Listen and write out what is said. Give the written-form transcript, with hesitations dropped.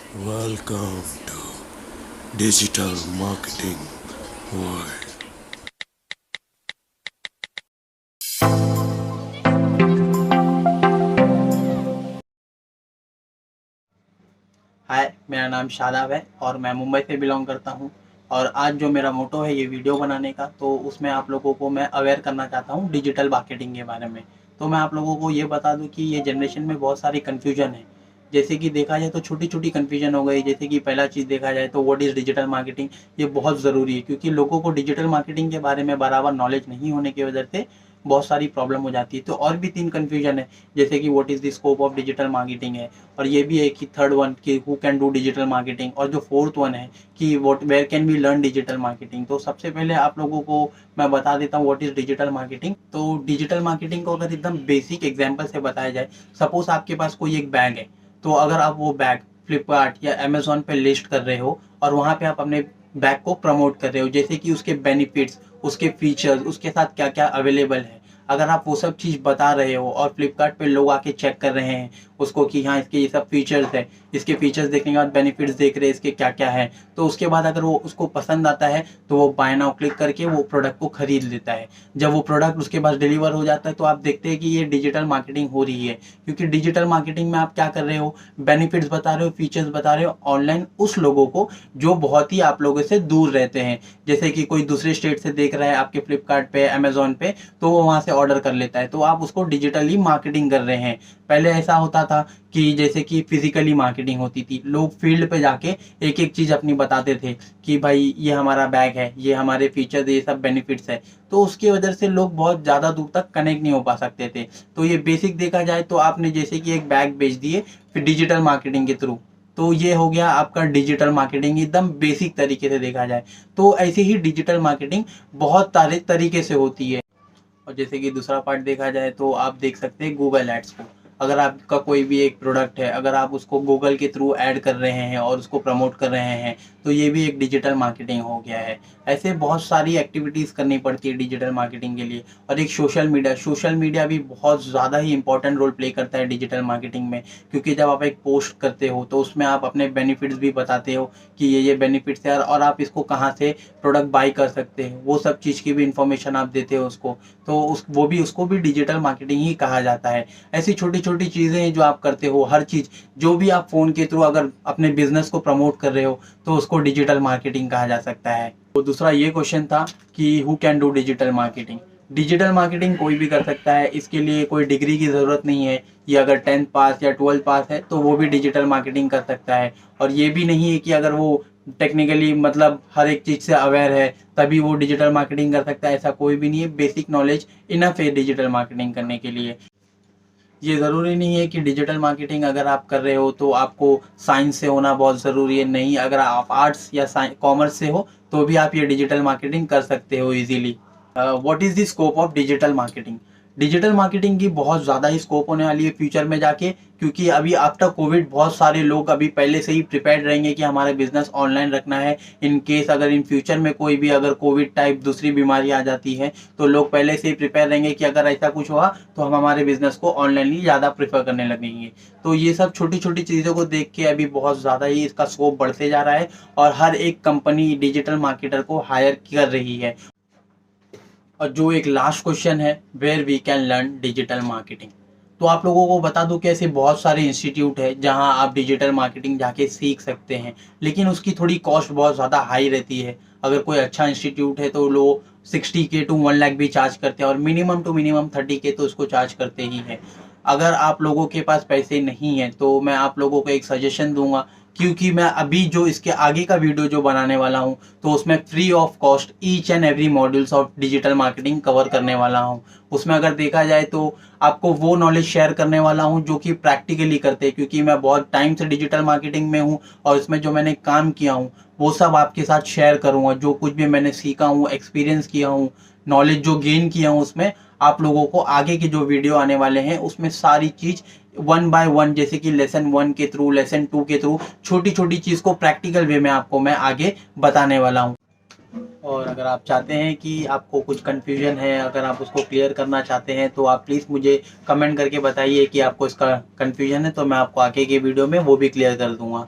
Welcome to Digital Marketing World. हाय, मेरा नाम शादाब है और मैं मुंबई से बिलोंग करता हूँ। और आज जो मेरा मोटो है ये वीडियो बनाने का, तो उसमें आप लोगों को मैं अवेयर करना चाहता हूँ डिजिटल मार्केटिंग के बारे में। तो मैं आप लोगों को ये बता दूँ कि ये जनरेशन में बहुत सारी कन्फ्यूजन है। जैसे कि देखा जाए तो छोटी-छोटी कन्फ्यूजन हो गई, जैसे कि पहला चीज़ देखा जाए तो व्हाट इज़ डिजिटल मार्केटिंग। ये बहुत ज़रूरी है क्योंकि लोगों को डिजिटल मार्केटिंग के बारे में बराबर नॉलेज नहीं होने की वजह से बहुत सारी प्रॉब्लम हो जाती है। तो और भी 3 कन्फ्यूजन है, जैसे कि what is the scope of digital marketing है। और ये भी है कि थर्ड वन कि who can do digital marketing, और जो फोर्थ वन है कि what where can we learn digital marketing. तो सबसे पहले आप लोगों को मैं बता देता हूँ व्हाट इज डिजिटल मार्केटिंग। तो डिजिटल मार्केटिंग को अगर एकदम बेसिक एग्जांपल से बताया जाए, सपोज आपके पास कोई एक बैग है, तो अगर आप वो बैग फ्लिपकार्ट या अमेजोन पे लिस्ट कर रहे हो और वहाँ पे आप अपने बैग को प्रमोट कर रहे हो, जैसे कि उसके बेनिफिट्स, उसके फीचर्स, उसके साथ क्या क्या अवेलेबल है, अगर आप वो सब चीज़ बता रहे हो और फ्लिपकार्ट पे लोग आके चेक कर रहे हैं उसको कि हाँ इसके ये सब फीचर्स है, इसके फीचर्स देखने के बाद बेनिफिट्स देख रहे हैं इसके क्या क्या है, तो उसके बाद अगर वो उसको पसंद आता है तो वो बाय नाउ क्लिक करके वो प्रोडक्ट को खरीद लेता है। जब वो प्रोडक्ट उसके पास डिलीवर हो जाता है तो आप देखते हैं कि ये डिजिटल मार्केटिंग हो रही है, क्योंकि डिजिटल मार्केटिंग में आप क्या कर रहे हो, बेनिफिट्स बता रहे हो, फीचर्स बता रहे हो ऑनलाइन उस लोगों को जो बहुत ही आप लोगों से दूर रहते हैं। जैसे कि कोई दूसरे स्टेट से देख रहा है आपके फ्लिपकार्ट पे, अमेजोन पे, तो वो वहाँ से ऑर्डर कर लेता है, तो आप उसको डिजिटली मार्केटिंग कर रहे हैं। पहले ऐसा होता था कि जैसे कि फिजिकली मार्केटिंग होती थी, लोग फील्ड पे जाके एक एक चीज़ अपनी बताते थे कि भाई ये हमारा बैग है, ये हमारे फीचर्स, ये सब बेनिफिट्स है। तो उसकी वजह से लोग बहुत ज़्यादा दूर तक कनेक्ट नहीं हो पा सकते थे। तो ये बेसिक देखा जाए तो आपने जैसे कि एक बैग बेच दिए फिर डिजिटल मार्केटिंग के थ्रू, तो ये हो गया आपका डिजिटल मार्केटिंग एकदम बेसिक तरीके से देखा जाए। तो ऐसे ही डिजिटल मार्केटिंग बहुत सारे तरीके से होती है। और जैसे कि दूसरा पार्ट देखा जाए तो आप देख सकते हैं गूगल एड्स को। अगर आपका कोई भी एक प्रोडक्ट है, अगर आप उसको गूगल के थ्रू ऐड कर रहे हैं और उसको प्रमोट कर रहे हैं, तो ये भी एक डिजिटल मार्केटिंग हो गया है। ऐसे बहुत सारी एक्टिविटीज़ करनी पड़ती है डिजिटल मार्केटिंग के लिए। और एक सोशल मीडिया भी बहुत ज़्यादा ही इंपॉर्टेंट रोल प्ले करता है डिजिटल मार्केटिंग में, क्योंकि जब आप एक पोस्ट करते हो तो उसमें आप अपने बेनिफिट्स भी बताते हो कि ये बेनिफिट्स है और आप इसको कहाँ से प्रोडक्ट बाई कर सकते हैं, वो सब चीज़ की भी इंफॉर्मेशन आप देते हो उसको। तो उसको भी डिजिटल मार्केटिंग ही कहा जाता है। ऐसी छोटी-छोटी चीज़ें हैं जो आप करते हो, हर चीज़ जो भी आप फ़ोन के थ्रू अगर अपने बिज़नेस को प्रमोट कर रहे हो, तो उसको डिजिटल मार्केटिंग कहा जा सकता है। तो दूसरा ये क्वेश्चन था कि हू can do digital marketing? Digital marketing कोई भी कर सकता है, इसके लिए कोई डिग्री की ज़रूरत नहीं है। ये अगर 10th पास या 12th पास है तो वो भी डिजिटल मार्केटिंग कर सकता है। और ये भी नहीं है कि अगर वो टेक्निकली मतलब हर एक चीज़ से अवेयर है तभी वो डिजिटल मार्केटिंग कर सकता है, ऐसा कोई भी नहीं है। बेसिक नॉलेज इनफ है डिजिटल मार्केटिंग करने के लिए। ये ज़रूरी नहीं है कि डिजिटल मार्केटिंग अगर आप कर रहे हो तो आपको साइंस से होना बहुत ज़रूरी है, नहीं, अगर आप आर्ट्स या कॉमर्स से हो तो भी आप ये डिजिटल मार्केटिंग कर सकते हो easily. What is the scope of digital marketing? Digital marketing की बहुत ज़्यादा ही स्कोप होने वाली है फ्यूचर में जाके, क्योंकि अभी आफ्टर कोविड बहुत सारे लोग अभी पहले से ही प्रिपेयर्ड रहेंगे कि हमारा बिजनेस ऑनलाइन रखना है। इन केस अगर इन फ्यूचर में कोई भी अगर कोविड टाइप दूसरी बीमारी आ जाती है तो लोग पहले से ही प्रिपेयर रहेंगे कि अगर ऐसा कुछ हुआ तो हम हमारे बिजनेस को ऑनलाइन ही ज़्यादा प्रेफर करने लगेंगे। तो ये सब छोटी छोटी चीज़ों को देख के अभी बहुत ज़्यादा ही इसका स्कोप बढ़ते जा रहा है और हर एक कंपनी डिजिटल मार्केटर को हायर कर रही है। और जो एक लास्ट क्वेश्चन है, where we can learn digital marketing. तो आप लोगों को बता दूं कि ऐसे बहुत सारे इंस्टीट्यूट है जहां आप डिजिटल मार्केटिंग जाके सीख सकते हैं, लेकिन उसकी थोड़ी कॉस्ट बहुत ज़्यादा हाई रहती है। अगर कोई अच्छा इंस्टीट्यूट है तो लोग 60K टू 1 लाख भी चार्ज करते हैं और मिनिमम टू मिनिमम 30K तो उसको चार्ज करते ही हैं। अगर आप लोगों के पास पैसे नहीं हैं तो मैं आप लोगों को एक सजेशन दूंगा, क्योंकि मैं अभी जो इसके आगे का वीडियो जो बनाने वाला हूँ तो उसमें free of cost each and every modules of digital marketing cover करने वाला हूँ। उसमें अगर देखा जाए तो आपको वो नॉलेज शेयर करने वाला हूँ जो कि प्रैक्टिकली करते हैं, क्योंकि मैं बहुत टाइम से डिजिटल मार्केटिंग में हूँ और इसमें जो मैंने काम किया हूँ वो सब आपके साथ शेयर करूँगा। जो कुछ भी मैंने सीखा हूँ, एक्सपीरियंस किया हूँ, नॉलेज जो गेन किया हूँ, उसमें आप लोगों को आगे के जो वीडियो आने वाले हैं उसमें सारी चीज़ वन बाय वन, जैसे कि लेसन 1 के थ्रू, लेसन 2 के थ्रू, छोटी छोटी चीज़ को प्रैक्टिकल वे में आपको मैं आगे बताने वाला हूँ। और अगर आप चाहते हैं कि आपको कुछ कन्फ्यूजन है, अगर आप उसको क्लियर करना चाहते हैं तो आप प्लीज़ मुझे कमेंट करके बताइए कि आपको इसका कन्फ्यूजन है, तो मैं आपको आगे के वीडियो में वो भी क्लियर कर दूंगा।